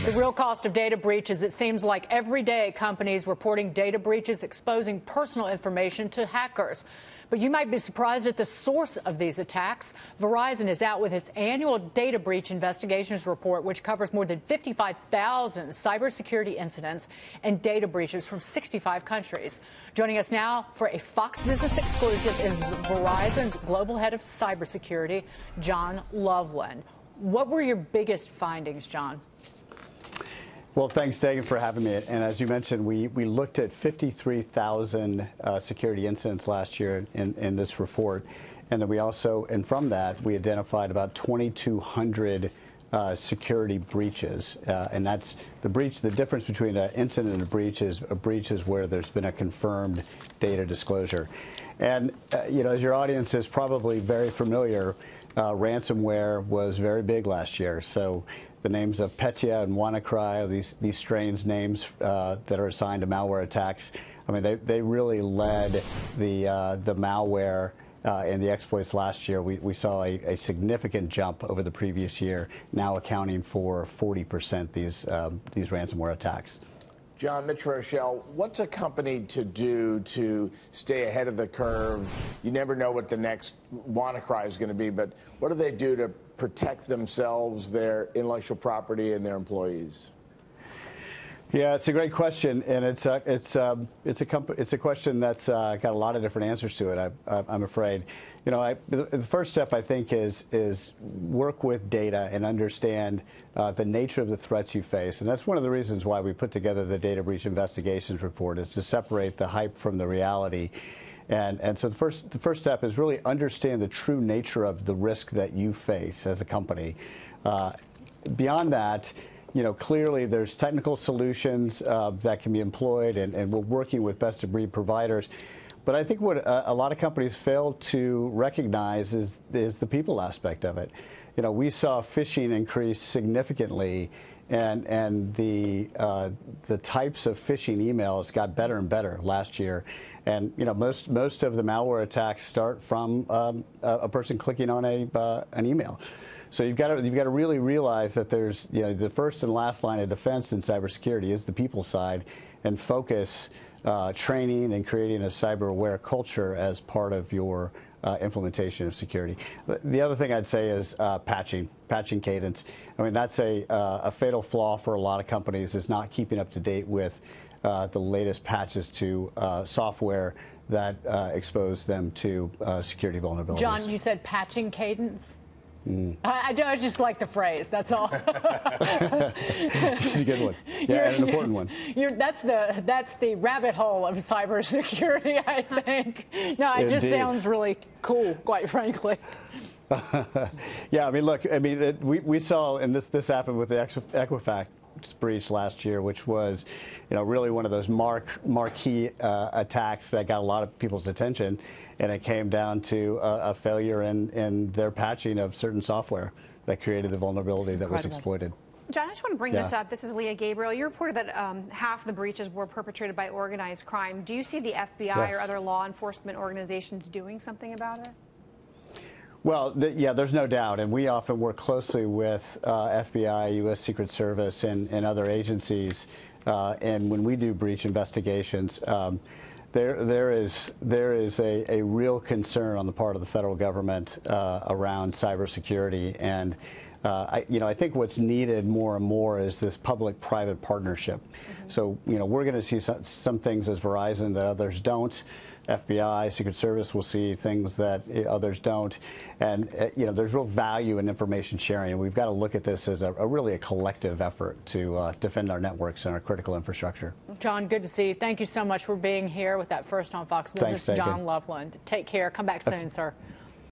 The real cost of data breaches, it seems like every day companies reporting data breaches exposing personal information to hackers. But you might be surprised at the source of these attacks. Verizon is out with its annual data breach investigations report, which covers more than 55,000 cybersecurity incidents and data breaches from 65 countries. Joining us now for a Fox Business exclusive is Verizon's global head of cybersecurity, John Loveland. What were your biggest findings, John? Well, thanks, Dagan, for having me. And as you mentioned, we looked at 53,000 security incidents last year in this report. And then we also, and from that, we identified about 2,200 security breaches. And that's the breach. The difference between an incident and a breach is where there's been a confirmed data disclosure. And, as your audience is probably very familiar, ransomware was very big last year. So the names of Petya and WannaCry, these strange names that are assigned to malware attacks, I mean, they really led the malware and the exploits last year. We saw a significant jump over the previous year, now accounting for 40% these ransomware attacks. John, Mitch Rochelle, what's a company to do to stay ahead of the curve? You never know what the next WannaCry is going to be, but what do they do to protect themselves, their intellectual property, and their employees? Yeah, it's a great question, and it's a question that's got a lot of different answers to it. I'm afraid. The first step, I think, is work with data and understand the nature of the threats you face, and that's one of the reasons why we put together the Data Breach Investigations Report, is to separate the hype from the reality. And so the first step is really understand the true nature of the risk that you face as a company. Beyond that, clearly there's technical solutions that can be employed, and we're working with best-of-breed providers. But I think what a lot of companies fail to recognize is the people aspect of it. We saw phishing increase significantly, and the types of phishing emails got better and better last year. And most of the malware attacks start from a person clicking on an email. So you've got to really realize that there's the first and last line of defense in cybersecurity is the people side, and focus training and creating a cyber-aware culture as part of your implementation of security. The other thing I'd say is patching cadence. I mean, that's a fatal flaw for a lot of companies, is not keeping up to date with the latest patches to software that expose them to security vulnerabilities. John, you said patching cadence? I just like the phrase, that's all. This is a good one. Yeah, and an important one. That's the rabbit hole of cybersecurity, I think. No, it just sounds really cool, quite frankly. Yeah, I mean, look, we saw, and this happened with the Equifax breach last year, which was, really one of those marquee attacks that got a lot of people's attention, and it came down to a failure in their patching of certain software that created the vulnerability that was exploited. John, I just want to bring this up. This is Leah Gabriel. You reported that half the breaches were perpetrated by organized crime. Do you see the FBI or other law enforcement organizations doing something about this? Well, there's no doubt, and we often work closely with FBI, U.S. Secret Service, and other agencies. And when we do breach investigations, there is a real concern on the part of the federal government around cybersecurity. And I think what's needed more and more is this public-private partnership. So we're going to see some things as Verizon that others don't. FBI, Secret Service will see things that others don't. And, there's real value in information sharing. And we've got to look at this as really a collective effort to defend our networks and our critical infrastructure. John, good to see you. Thank you so much for being here with that first on Fox Business. Thanks, John Loveland. Take care. Come back soon, sir.